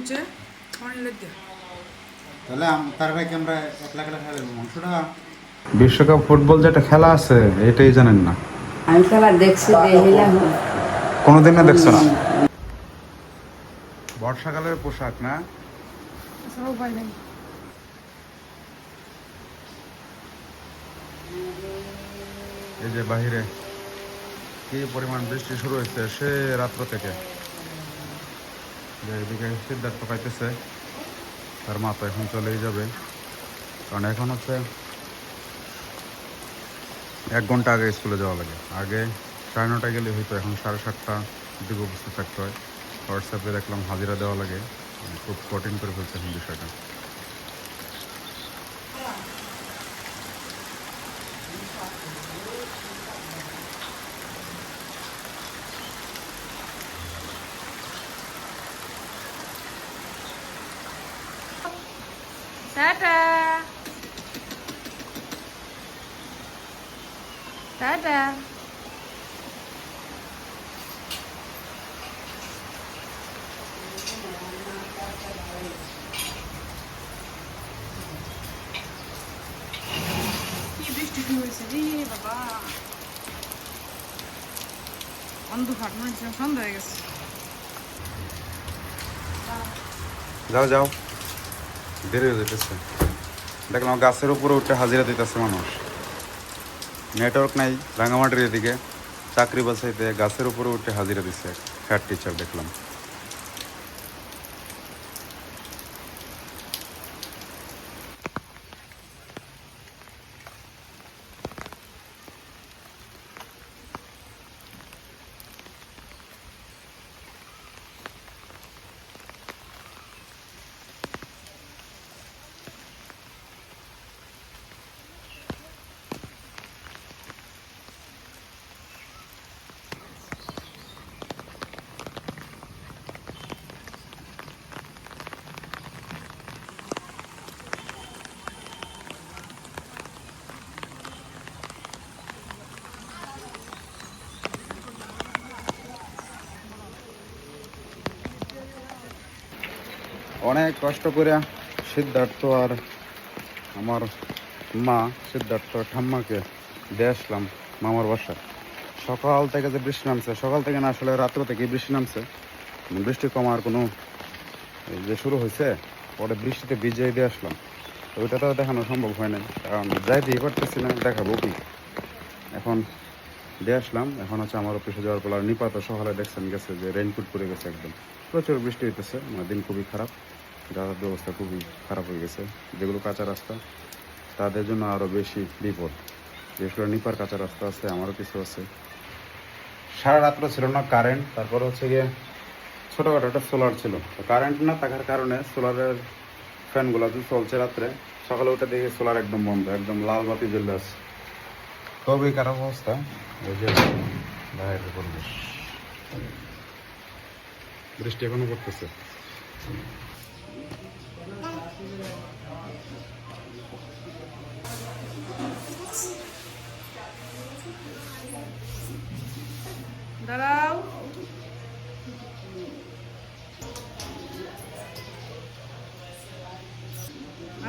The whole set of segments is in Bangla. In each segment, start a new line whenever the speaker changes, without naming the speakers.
বলছে অনেক দিয়ে
তাহলে তার ভাই কি আমরা একলা একলা খেলা দেবো মাংসটা? বিশ্বকাপ ফুটবল যেটা খেলা আছে এটাই জানেন না?
আমি খেলা দেখছি, দেখিলাম।
কোনোদিন না দেখছো না? বর্ষাকালের পোশাক না?
উপায় নেই।
এই যে বাহিরে কি পরিমাণ বৃষ্টি শুরু হয়েছে সে রাত্র থেকে। যে এদিকে সিদ্ধার্থ পাইতেছে, তার মা তো এখন চলেই যাবে, কারণ এখন হচ্ছে 1 ঘন্টা আগে স্কুলে যাওয়া লাগে। আগে 9:30 গেলে হয়তো, এখন 7:30 দিকে উপস্থিত থাকতে হয়। হোয়াটসঅ্যাপে দেখলাম হাজিরা দেওয়া লাগে, খুব কঠিন করে ফেলছে এখন বিষয়টা।
Tata tata. কি বৃষ্টি শুরু হয়েছে রে বাবা, অন্ধকার মনে হচ্ছে সন্ধ্যা হয়ে গেছে।
যাও যাও, দেরি হয়ে যেতেছে। দেখলাম গাছের উপরে উঠে হাজিরা দিতেছে মানুষ। নেটওয়ার্ক নাই রাঙামাটির এদিকে, চাকরি বাসাইতে গাছের উপরে উঠে হাজিরা দিচ্ছে হেড টিচার দেখলাম। অনেক কষ্ট করে সিদ্ধার্থ আর আমার মা সিদ্ধার্থ ঠাম্মাকে দিয়ে আসলাম মামার বাসা। সকাল থেকে যে বৃষ্টি নামছে, সকাল থেকে না আসলে রাত্র থেকে বৃষ্টি নামছে, বৃষ্টি কমার কোনো যে শুরু হয়েছে, পরে বৃষ্টিতে ভিজিয়ে দিয়ে আসলাম। তো ওইটা তো দেখানো সম্ভব হয় না, কারণ যাইতেই পারতেছি না, দেখাবো কি। এখন দিয়ে আসলাম, এখন হচ্ছে আমার অফিসে যাওয়ার পর। আর নিপাত সকালে দেখছেন গেছে যে রেইনকোট পরে গেছে, একদম প্রচুর বৃষ্টি হইতেছে, মানে দিন খুবই খারাপ, যাতায়াত ব্যবস্থা খুবই খারাপ হয়ে গেছে। যেগুলো কাঁচা রাস্তা তাদের জন্য আরও বেশি বিপদ, বিশেষ করে নিপার কাঁচা রাস্তা আছে, আমারও কিছু আছে। সারা রাত্র ছিল না কারেন্ট, তারপর হচ্ছে গিয়ে ছোটোখাটো একটা সোলার ছিল, কারেন্ট না থাকার কারণে সোলারের ফ্যানগুলো তো চলছে রাত্রে। সকালে উঠে দেখি সোলার একদম বন্ধ, একদম লাল বাতি জ্বলে আছে। খুবই খারাপ অবস্থা। এই যে বাইরের পরিবেশ, বৃষ্টি এখনো পড়তেছে।
দাঁড়াও,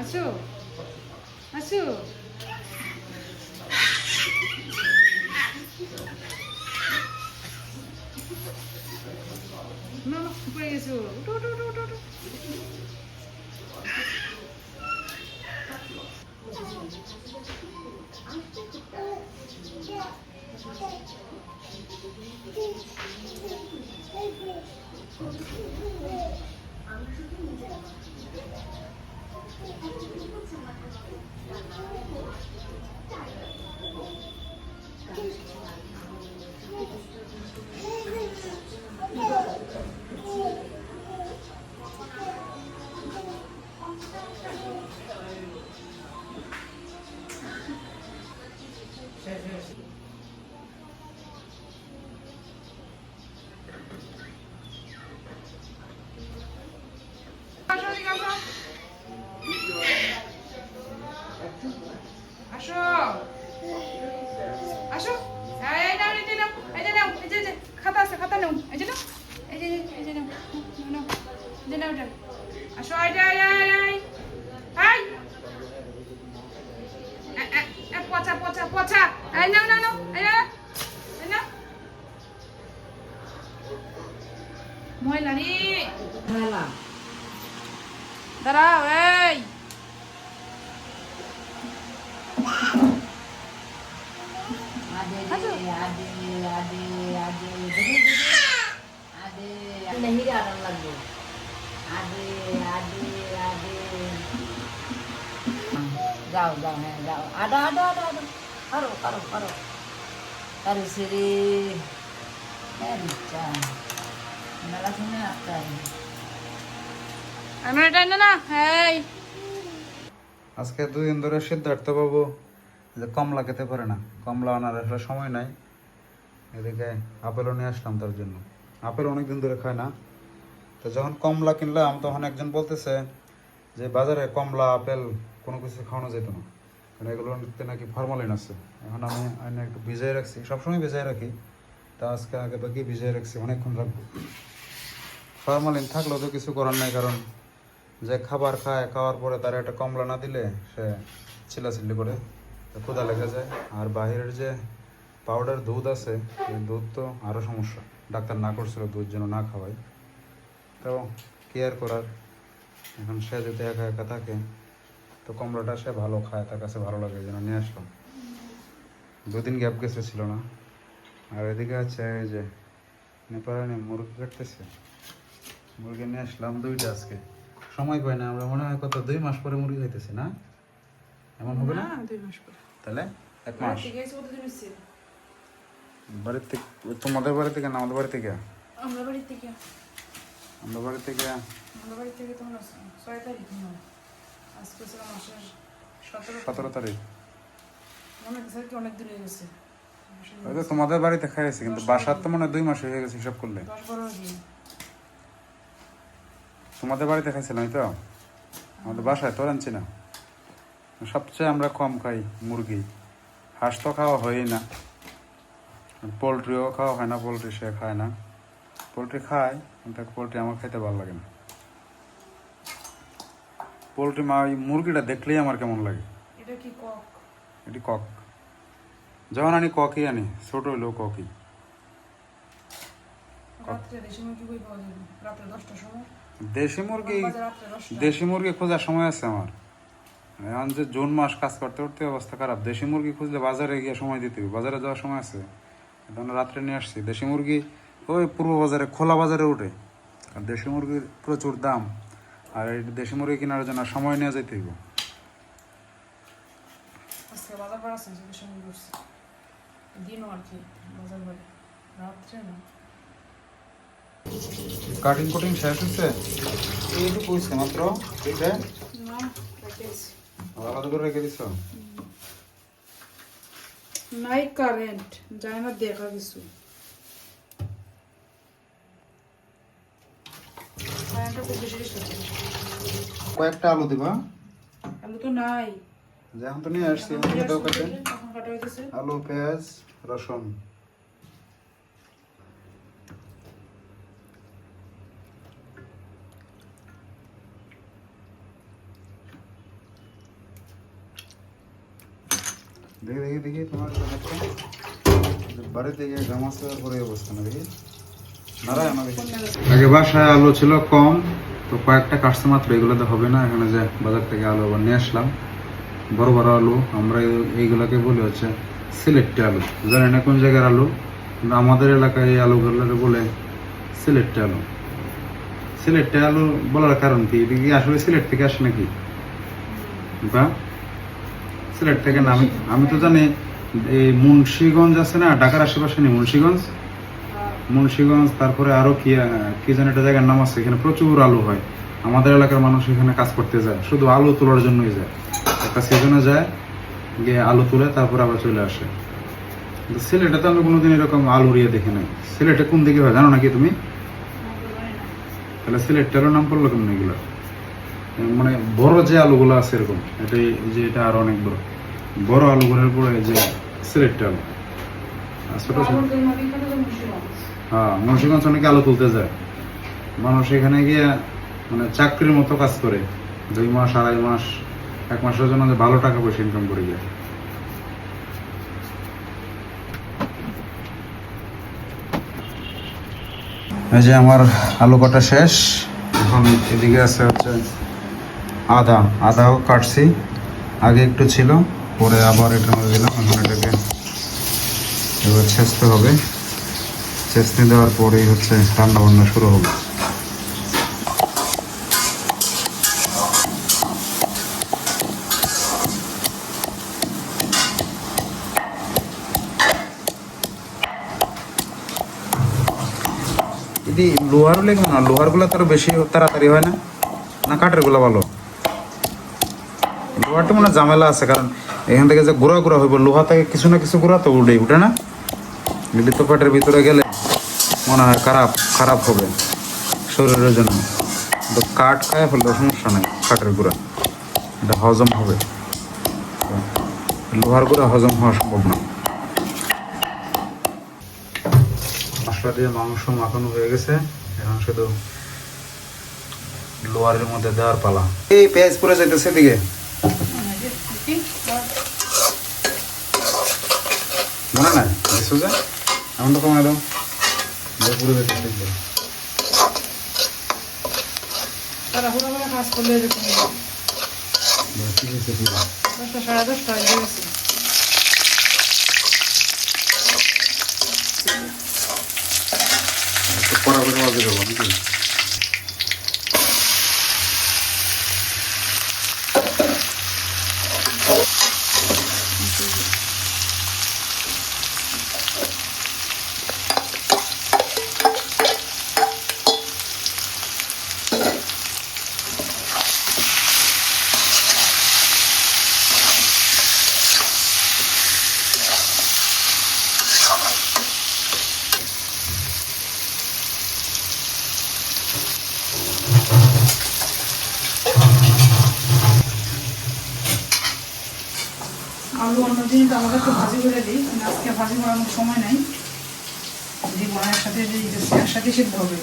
আসো আসো। না না, পড়ে গেছো, উঠো উঠো উঠো উঠো উঠো। আসো এদিকে আসো, আসো আসো। এই নাও, এই যে নাও, এই যে নাও, এই যে খাতা আছে, খাতা নাও, এই যে নাও, এই যে নাও, নাও, নাও, নিচে নাও এটা আসো আয় আয় আয় আয় আয় পচা পচা পচা এই নাও নাও নাও এই নাও এই নাও ময়লা রে
খেলা
দাঁড়াও এই
आधे
अच्छा।
आधे आधे आधे आधे नहीं आने लगे आधे आधे आधे जाओ जाओ है जाओ आधा आधा आधा आधा करो करो करो करो श्री अच्छा मेरा सुने आता है
আমরা এটা না এই
আজকে 2 দিন ধরে সিদ্ধার্থ বাবু যে কমলা খেতে পারে না, কমলা আনার আসলে সময় নাই। এদিকে আপেলও নিয়ে আসলাম তার জন্য। আপেল অনেকদিন ধরে খায় না, তো যখন কমলা কিনলাম তখন একজন বলতেছে যে বাজারে কমলা আপেল কোনো কিছু খাওয়ানো যেত না, কারণ এগুলোতে নাকি ফরমালিন আছে। এখন আমি আইনে একটু ভিজাই রাখছি, সবসময় ভিজাই রাখি, তা আজকে আগে বাকি ভিজাই রাখছি, অনেকক্ষণ রাখবো। ফরমালিন থাকলেও তো কিছু করার নাই, কারণ যে খাবার খায়, খাওয়ার পরে তার একটা কমলা না দিলে সে চিল্লাচিল্লি করে, ক্ষুধা লেগে যায়। আর বাহিরের যে পাউডার দুধ আছে, এই দুধ তো আরও সমস্যা। ডাক্তার না করছিল দুধ যেন না খাওয়াই, তো কেয়ার করার। এখন সে যদি একা একা থাকে তো কমলাটা সে ভালো খায়, তার কাছে ভালো লাগে, যেন নিয়ে আসলাম। 2 দিন গ্যাপ গেছে ছিল না। আর এদিকে আছে এই যে নেপালে মুরগি কাটতেছে, মুরগি নিয়ে আসলাম 2টা আজকে। সময় পাই না আমরা, মনে হয় কত 2 মাস পরে মুরগি খাইতেছি না, এমন হবে না?
2 মাস পর
তাহলে 1 মাস।
ঠিক আছে কত দিন হইছে
বাড়ির থেকে, তোমাদের বাড়ি থেকে না আমাদের বাড়ি থেকে?
আমরা বাড়ি থেকে
আমাদের বাড়ি থেকে
আমরা বাড়ি থেকে তোমরা 6 তারিখ না আজকে ছিল মাসের
17 তারিখ।
মনে হচ্ছে কি অনেক দিন হয়ে গেছে
ওই তো তোমাদের বাড়িতে খাইছি, কিন্তু বাসার তো মনে হয় 2 মাস হয়ে গেছে হিসাব করলে।
10-12 দিন
তোমাদের বাড়িতে খাইছিলাম তো, আমাদের বাসায় তো আনছি না। সবচেয়ে আমরা কম খাই মুরগি, হাঁস তো খাওয়া হয়ই না, পোলট্রিও খাওয়া হয় না। পোলট্রি সে খায় না, পোলট্রি খায় কিন্তু পোলট্রি আমার খেতে ভালো লাগে না। পোলট্রি ওই মুরগিটা দেখলেই আমার কেমন লাগে।
এটা কি কক
এটি কক, যখন আনি ককই আনি, ছোট হইলেও ককই।
রাত্রে দেশি মুরগি কই পাওয়া যাবে রাত্রে 10টার সময়?
দেশি মুরগি,
বাজারে রাত্রে 10টা
দেশি মুরগি খোঁজার সময় আছে আমার। এখন যে জুন মাস কাজ করতে করতে অবস্থা খারাপ, দেশি মুরগি খুঁজলে বাজারে গিয়ে সময় দিতে হবে, বাজারে যাওয়ার সময় আছে। এখন রাত্রে নিয়ে আসছি দেশি মুরগি, ওই পূর্ব বাজারে, খোলা বাজারে উঠে। আর দেশি মুরগির প্রচুর দাম, আর এই দেশি মুরগি কেনার জন্য সময় নিয়ে যেতে হইব।
আজকে বাজার করা আছে দেশি মুরগি করছে দিনও আর কি বাজার করে রাত্রে না
কাটিং কুটিং শেষ হচ্ছে, এইটুকু হয়েছে মাত্র। ঠিক আছে,
না প্যাকেজ
আলাদা করে রেখে দিচ্ছ।
নাই কারেন্ট যায় না দেখা কিছু কারেন্টটা খুব বেশি বেশি হচ্ছে
কয়েকটা আলু দিবা,
আলু তো নাই
যেমন তো নিয়ে আসছি, এখন থেকে দাও কাটে।
এখন কাটা হইতেছে
আলু, পেঁয়াজ, রসুন। দেখি দেখি দেখি তোমার বাড়িতে গিয়ে গামাসা করে অবস্থা না, দেখি নারায় না দেখি। আগে বাসায় আলু ছিল কম, তো কয়েকটা কাটছে মাত্র, এগুলোতে হবে না। এখানে যে বাজার থেকে আলু আবার নিয়ে আসলাম, বড় বড় আলু। আমরা এইগুলোকে বলি হচ্ছে সিলেক্ট আলু, জানি না কোন জায়গার আলু, কিন্তু আমাদের এলাকায় এই আলুগুলোকে বলে সিলেক্ট আলু। সিলেক্ট আলু বলার কারণ কি, এটা কি আসলে সিলেট থেকে আসে নাকি? বা সিলেট থেকে না, আমি তো জানি এই মুন্সিগঞ্জ আছে না, ঢাকার আশেপাশে নেই মুন্সিগঞ্জ, তারপরে আরো কি যেন একটা জায়গার নাম আছে, এখানে প্রচুর আলু হয়। আমাদের এলাকার মানুষ এখানে কাজ করতে যায়, শুধু আলু তোলার জন্যই যায়। একটা সিজনে যায়, গিয়ে আলু তুলে তারপর আবার চলে আসে। কিন্তু সিলেটে তো আমি কোনোদিন এরকম আলু উড়িয়ে দেখি নাই। সিলেটে কোন দিকে হয় জানো নাকি তুমি? তাহলে সিলেট আলুর নাম পড়লো কেমন এগুলো? মানে বড় যে আলুগুলো আছে এরকম, এটাই যে এটা আরো অনেক বড় বড় আলুগুলোর পরে যে সিলেট আলু। আর ছোট ছোট, হ্যাঁ মুন্সিগঞ্জ অনেকে আলু তুলতে যায়। মানুষ এখানে গিয়ে মানে চাকরির মতো কাজ করে 2 মাস 2.5 মাস 1 মাসের জন্য যে ভালো টাকা পয়সা ইনকাম করে যায়। এই যে আমার আলু কাটা শেষ, এখন এদিকে আছে হচ্ছে আদাও কাটছি, আগে একটু ছিল পরে আবার এটার মধ্যে দিলাম। এখন এটাকে এবার ছেঁচতে হবে, ছেঁচতে দেওয়ার পরেই হচ্ছে রান্না বান্না শুরু হবে। যদি লোহার লেগে না, লোহারগুলো তো বেশি তাড়াতাড়ি হয় না, না কাঠেরগুলো ভালো? লোহারটা মনে হয় ঝামেলা আছে, কারণ এখান থেকে যে গুঁড়া গুঁড়া হইব, লোহা থেকে কিছু না কিছু গুঁড়া তো উঠে না, এগুলি তো পেটের ভিতরে গেলে মনে হয় খারাপ হবে শরীরের জন্য। তো কাঠ খায় ফেললে সমস্যা নাই, কাঠের গুঁড়া এটা হজম হবে, লোহার গুঁড়া হজম হওয়া সম্ভব না। মশলা দিয়ে মাংস মাখানো হয়ে গেছে, এখন শুধু লোহারের মধ্যে দেওয়ার পালা। এই পেঁয়াজ পুড়ে যাইতেছে এদিকে, মনে নাই কিছু যে এমন তো কমাই দাও, পুড়ে যাইতেছে একদম।
কাজ করলে এরকম 10টা সাড়ে 10টা হয়ে গেছে।
কড়া করে বাজে দেবো নাকি?
আলু অন্যদিন তো আমাকে একটু ভাজি করে দিই, আজকে ভাজি করার মতো সময় নাই, যে মায়ের সাথে একসাথে সিদ্ধ হবে।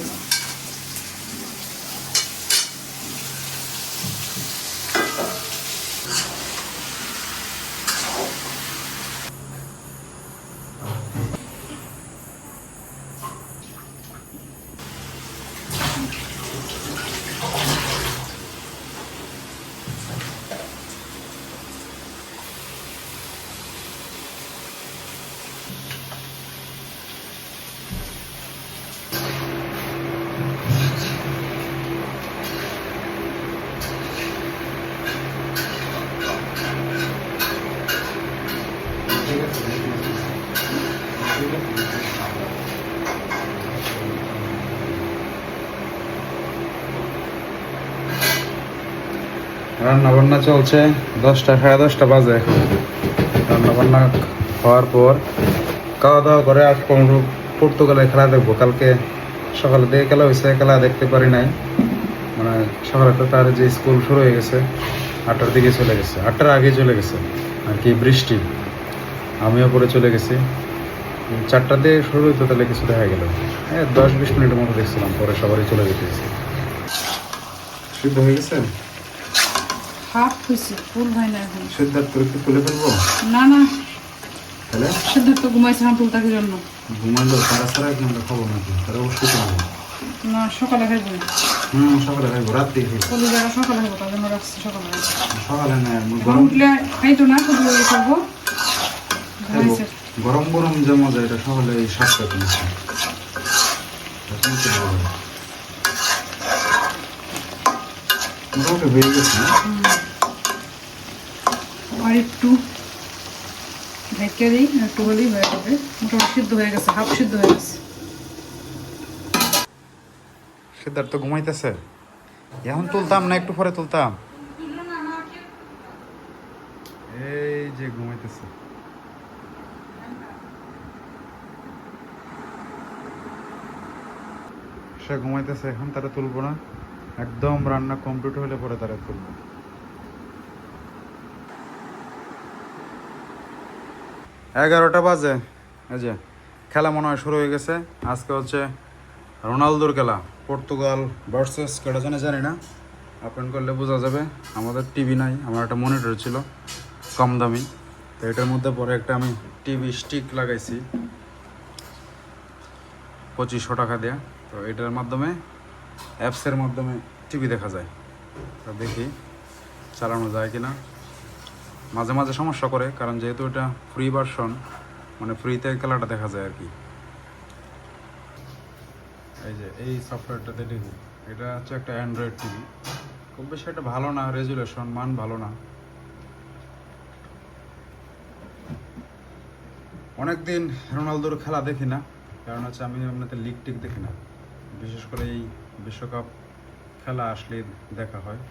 রান্না বান্না চলছে, 10টা সাড়ে 10টা বাজে এখন। রান্না বান্না হওয়ার পর খাওয়া দাওয়া করে আর পর্তুগালের খেলা দেখবো। কালকে সকালে দিকে খেলা হয়েছে, খেলা দেখতে পারি নাই, মানে সকালে তো তার যে স্কুল শুরু হয়ে গেছে 8টার দিকে চলে গেছে, 8টার আগে চলে গেছে আর কি, বৃষ্টি, আমিও পরে চলে গেছি। 4টার দিকে শুরু হইতো, তাহলে কিছু দেখা গেল 10-20 মিনিটের মতো দেখছিলাম, পরে সবারই চলে যেতেছে। সিদ্ধ হয়ে গেছে, হাফ হয়েছে, ফুল হয় না এখন।
সিদ্ধার্থ একটু তুলে ফেলবো?
না না,
তাহলে
সিদ্ধার্থ ঘুমাইছে হাঁটুল তাকে জন্য।
ঘুমাইলো তারা ছাড়া একদম খাবো নাকি, তারা অবশ্যই খাবো।
না, সকালে খাইব,
সকালে খাইবো, রাত্রে খাইবো।
কলি যারা সকালে খাইব, তার জন্য রাখছি সকালে।
সকালে না,
গরম উঠলে খাইতো না, কলি বাজে খাবো। ঘুমাইছে।
গরম গরম যে মজা, এটা সকালে এই 7টা কিনছে। মোটামুটি হয়ে গেছে না?
আর একটু ঢেকে দিই, একটু হলেই হয়ে যাবে। মোটামুটি সিদ্ধ হয়ে গেছে, হাফ সিদ্ধ হয়ে গেছে।
সিদ্ধার্থ ঘুমাইতেছে, এখন তুলতাম না, একটু পরে তুলতাম। এই যে ঘুমাইতেছে, সে ঘুমাইতেছে এখন, তারা তুলবো না, একদম রান্না কমপ্লিট হলে পরে তারা তুলবো। 11টা বাজে। এই যে খেলা মনে হয় শুরু হয়ে গেছে। আজকে হচ্ছে রোনালদোর খেলা, পর্তুগাল ভার্সেস কেটা জানি না, ওপেন করলে বোঝা যাবে। আমাদের টিভি নাই, আমার একটা মনিটর ছিল কম দামি, তো এটার মধ্যে পরে একটা আমি টিভি স্টিক লাগাইছি 2500 টাকা দেয়া। তো এটার মাধ্যমে অ্যাপসের মাধ্যমে টিভি দেখা যায়। তো দেখি চালানো যায় কিনা। মাঝে মাঝে সমস্যা করে, কারণ যেহেতু এটা ফ্রি ভার্সন, মানে ফ্রিতে খেলাটা দেখা যায় আর কি। এই যে এই সফটওয়্যারটাতে দেখি, এটা হচ্ছে একটা অ্যান্ড্রয়েড টিভি। খুব বেশি একটা ভালো না, রেজুলেশন মান ভালো না। অনেকদিন রোনালদোর খেলা দেখি না, কারণ হচ্ছে আমি আপনাদের লিগ টিক দেখি না, বিশেষ করে এই বিশ্বকাপ খেলা আসলে দেখা হয়।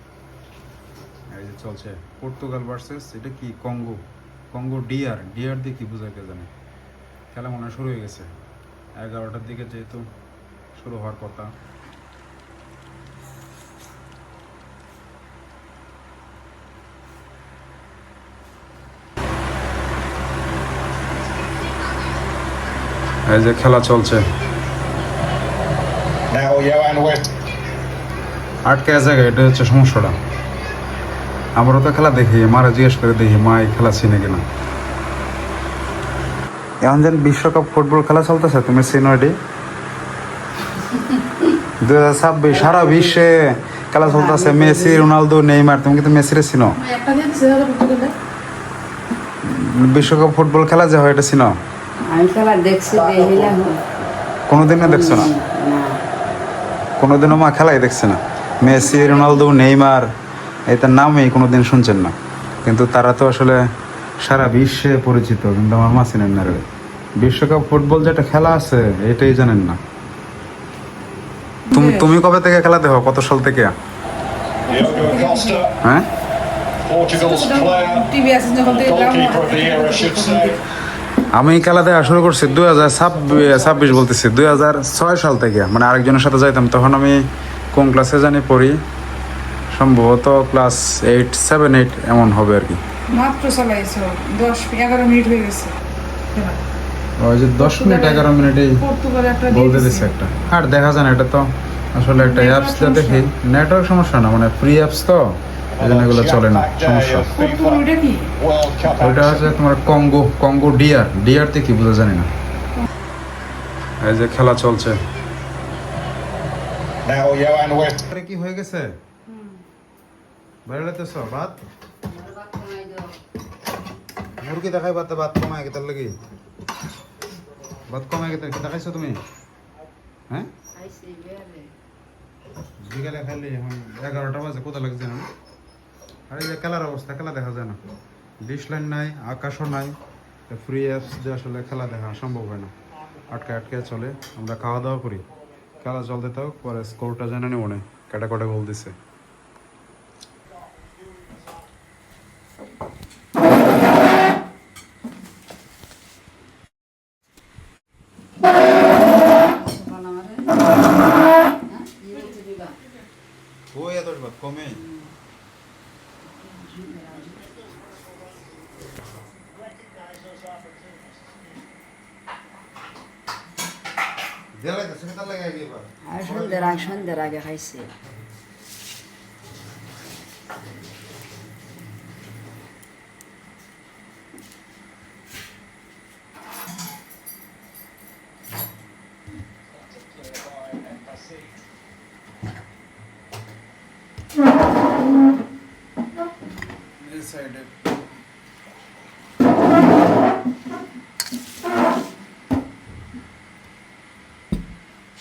এই যে চলছে পর্তুগাল ভার্সেস এটা কি কঙ্গো, কঙ্গো ডিআর দিয়ে কি বোঝায় কে জানে। খেলা মনে হয় শুরু হয়ে গেছে, 11টার দিকে যেহেতু শুরু হওয়ার কথা। এই যে খেলা চলছে,
Now Johan West.
আটকে জায়গায়, এটা হচ্ছে সমস্যাটা। আমরাও তো খেলা দেখি, মারা জিজ্ঞেস করে দেখি মা এই খেলা চিনে কিনা। এখন যেন বিশ্বকাপ ফুটবল খেলা চলতেছে, তুমি চিনো এটি? 2026 সারা বিশ্বে খেলা চলতেছে, মেসি রোনালদো নেইমার। তুমি কিন্তু মেসিরে চিনো? বিশ্বকাপ ফুটবল খেলা যে হয় এটা চিনো?
আমি খেলা দেখছি, দেখিলাম।
কোনোদিনও দেখছো না? কোনোদিনও মা খেলাই দেখছে না? মেসি রোনালদো নেইমার এটার নামই কোনোদিন শুনছেন না, কিন্তু তারা তো আসলে সারা বিশ্বে পরিচিত, কিন্তু আমার মা চিনেন না রে। বিশ্বকাপ ফুটবল যেটা খেলা আছে এটাই জানেন না। তুমি কবে থেকে খেলা দেখো, কত সাল থেকে?
Diogo Costa,
হ্যাঁ,
Portugal's player, goalkeeper of the year, I should say.
আমি খেলা দেখা শুরু করছি 2026 বলতেছি 2006 সাল থেকে, মানে আরেকজনের সাথে যাইতাম। তখন আমি কোন ক্লাসে জানি পড়ি, সম্ভবত ক্লাস 7-8 এমন হবে আর কি।
মাত্র চালাইছো 10-11 মিনিট হয়ে গেছে খেলা।
ওই যে 10 মিনিট 11 মিনিটেই
পর্তুগাল একটা
বলতে
দিয়ে
দিচ্ছে একটা, আর দেখা যায় না। এটা তো আসলে একটা অ্যাপস যা দেখি, নেটওয়ার্ক সমস্যা না, মানে ফ্রি অ্যাপস তো এই জন্য এগুলো চলে না, সমস্যা।
পর্তুগাল ওইটা কি?
World Cup
ওইটা হচ্ছে
action.
তোমার কঙ্গো ডিআরতে কি বোঝা জানি না। এই যে খেলা চলছে।
Now Johan West.
আরে কি হয়ে গেছে? বাইরে লাইতেছ ভাত? মুরগি দেখাই ভাত কমায় গেতার লাগি। ভাত কমায় গেতার কি দেখাইছো তুমি? হ্যাঁ, বিকালে খাইলে এখন 11টা বাজে, কোথা লাগছে না? আর এই যে খেলার অবস্থা, খেলা দেখা যায় না, ডিশ লাইন নাই, আকাশও নাই। ফ্রি অ্যাপস দিয়ে আসলে খেলা দেখা সম্ভব হয় না, আটকে চলে। আমরা খাওয়া দাওয়া করি, খেলা চলতে থাক, পরে স্কোরটা জানা নেই মনে কটা গোল দিছে। ওই এত কমে
আর সন্ধ্যের আগে খাইছি।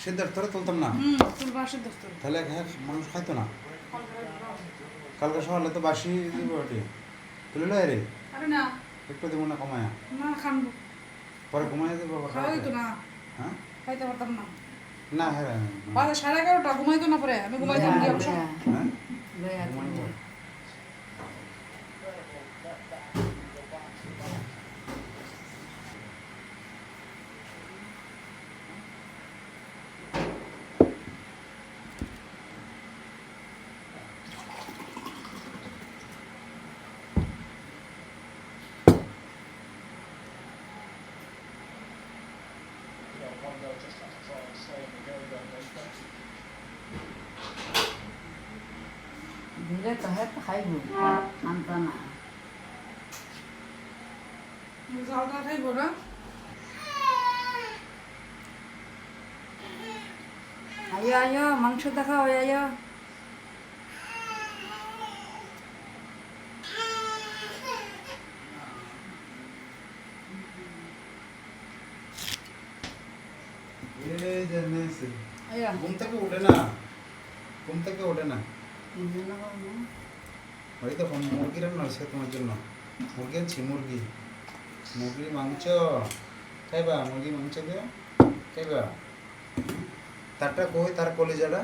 সিদ্ধার্থ তুলতাম না,
তোর বাসার দোস্তর।
তাহলে হ্যাঁ মানুষ খাইতো না। কালকে সকালে তো বাসি দিব ওটি তুলে লাই রে,
আরে না,
একটু দেবো না কমায়া,
না খানবো।
পরে ঘুমাই দেবো।
খাওয়াই তো না,
হ্যাঁ
খাইতে পারতাম না।
না, হ্যাঁ
বাজে 11:30 ঘুমাইতো না, পরে আমি ঘুমাইতাম গিয়ে অবশ্য।
হ্যাঁ
লয়া
ঘুমাইবো।
দিলে তো হয়তো খাইব আনতা না
জালটা খাইব না
আয়ো আয়ো মাংস দেখাও আয়ো
এই যে নেছে
আয়ো
ঘুম থেকে ওঠে না ঘুম থেকে ওঠে না ওই তো মুরগি রান্না হয়েছে তোমার জন্য মুরগি আনছি মুরগির মাংস খাইবা মুরগি মাংস দিয়ে খাইবা তারটা কই তার কলিজাটা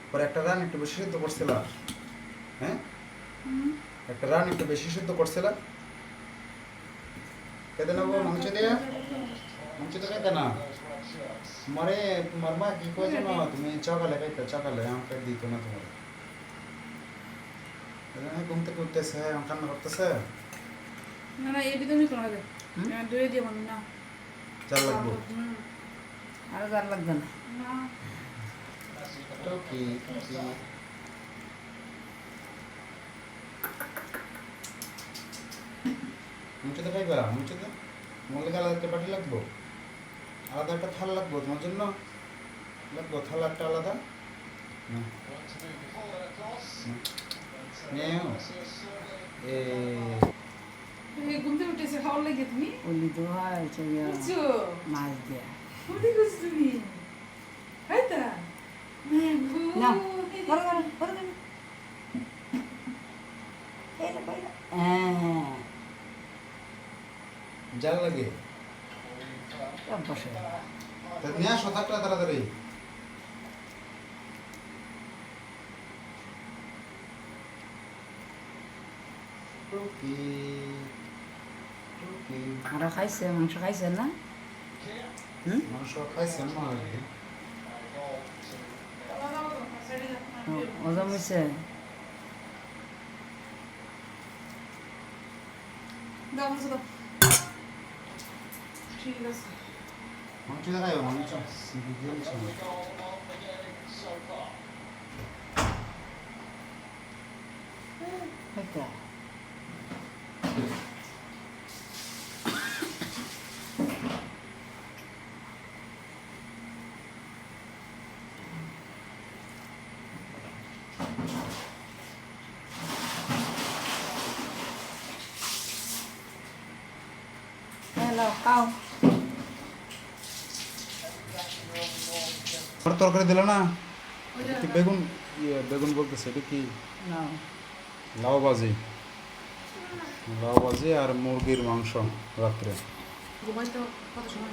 পরে একটা রান একটু বেশি সিদ্ধ করছিলা হ্যাঁ একটা রান একটু বেশি সিদ্ধ করছিলা খেতে নেবো মাংস দিয়ে মাংস দিয়ে খেতে না তোমারে তোমার মা কি কয় জানো তুমি সকালে খাইতে সকালে আমাকে দিত না তোমার ঘুম থেকে উঠতেছে কান্না করতেছে
না না এটি তো নিতে হবে দূরে দিয়ে মনে না
চাল লাগবো
আর জাল লাগবে না
না
টকি মুচে তো খাইবা মুচে তো মল্লিক আলাদা একটা বাটি লাগবো আলাদা একটা থাল লাগবো তোমার জন্য লাগবো থাল একটা আলাদা
এই ঘুমতে উঠেছে খাওয়ার লাগে তুমি
ওলি তো হয়
বুঝছো
মাছ দিয়া
কোথায় গেছো তুমি হাইতা
না বড় বড় বড় হ্যাঁ
জাল লাগে
বসে
নিয়ে আসো থাকটা তাড়াতাড়ি টকি টকি
আরো খাইছে মাংস খাইছে না
মাংস খাইছেন না
ওজন হয়েছে
দাও মাংস দাও ঠিক আছে
মাংস দেখাই মাংস
হয়তো হ্যালো খাও
তরকারি দিল না কি বেগুন বেগুন বলতেছে এটা কি
নাও
লাউ ভাজি আর মুরগির মাংস রাত্রে
ঘুমাইতে কত সময়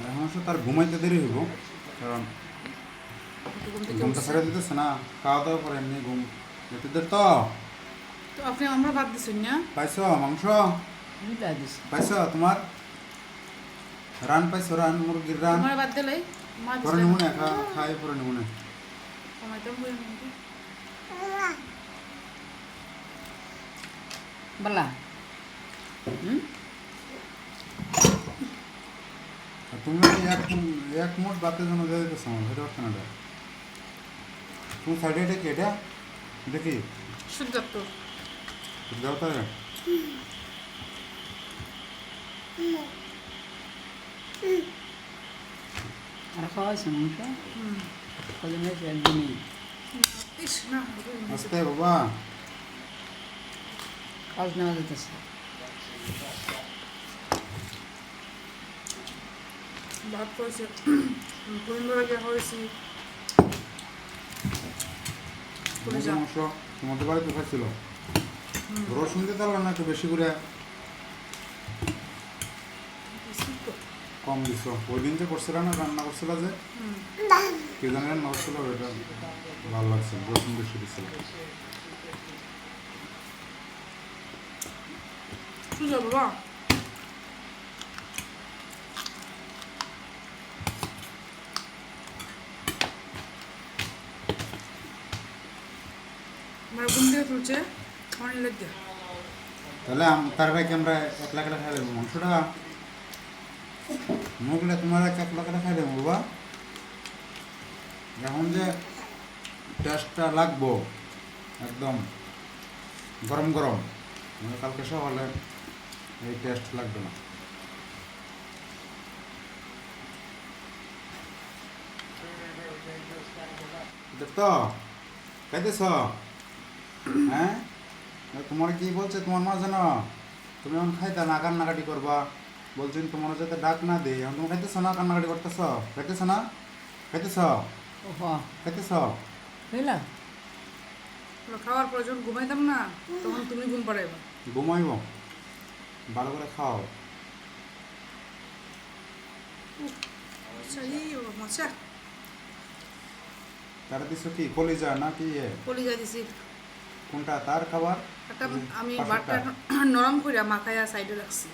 এখন তো তার ঘুমাইতে দেরি হইব কারণ ঘুমটা ছেড়ে দিতেছে না খাওয়া দাওয়া করে এমনি ঘুম যেতে দের তো
তো আপনি আমরা বাদ দিছেন না
পাইছ মাংস
মিলাই দিছি
পাইছ তোমার রান পাইছ রান মুরগির রান
তোমার বাদ দিলাই মা
পরে
দিছে
নিমুনে খাই পরে নিমুনে
সময়টা হয়ে গেছে
বলা
আর তুমি এক মুঠ বাতের জন্য দিয়ে দিতেছ আমার ভেতর কেন তুমি সাইডে এটা কি এটা কি
শুদ্ধত্ব
দাও তাহলে
আর খাওয়াইছে মাংস কদিন হয়েছে একদিনই
ইস না
আস্তে বাবা
কাজ নেওয়া যেতেছে
ভাত করেছে পরিবার আগে হয়েছি
মুরগির মাংস তোমাদের বাড়িতে খাইছিল রসুন দিতে পারলাম না একটু বেশি করে কম দিছ ওই দিন যে করছিল না রান্না করছিল যে কে জানি রান্না করছিল ওইটা ভালো লাগছে রসুন বেশি দিছিল
সুজা বাবা আমার ঘুম থেকে তুলছে অনেক লাগে
তাহলে তার ভাইকে আমরা 1 লাখ টাকা খাই দেবো মাংসটা মুগলে তোমার 1 লাখ টাকা খাই দেবো বাবা এখন যে
টেস্টটা লাগবো একদম গরম গরম, মানে কালকে সকালে এই টেস্ট লাগবে না। তো খাইতেছ? হ্যাঁ, তোমার কি বলছে তোমার মা জানো? তুমি এখন খাইতে না, কান্নাকাটি করবা বলছেন, তোমার যাতে ডাক না দেয়। এখন তুমি খাইতেছ না, কান্নাকাটি করতেছ? খাইতেছ না? খাইতেছ? খাইতেছ?
বুঝলা
খাওয়ার পর যখন ঘুমাইতাম না তখন তুমি ঘুম পাড়াইবা।
ঘুমাইব, ভালো করে খাও।
আচ্ছা এই মজা
তারা দিছো কি কলিজা না কি?
কলিজা দিছি
কোনটা তার খাবার?
একটা আমি
পাশেরটা?
বাটটা নরম করে মাখায়া সাইডে রাখছি।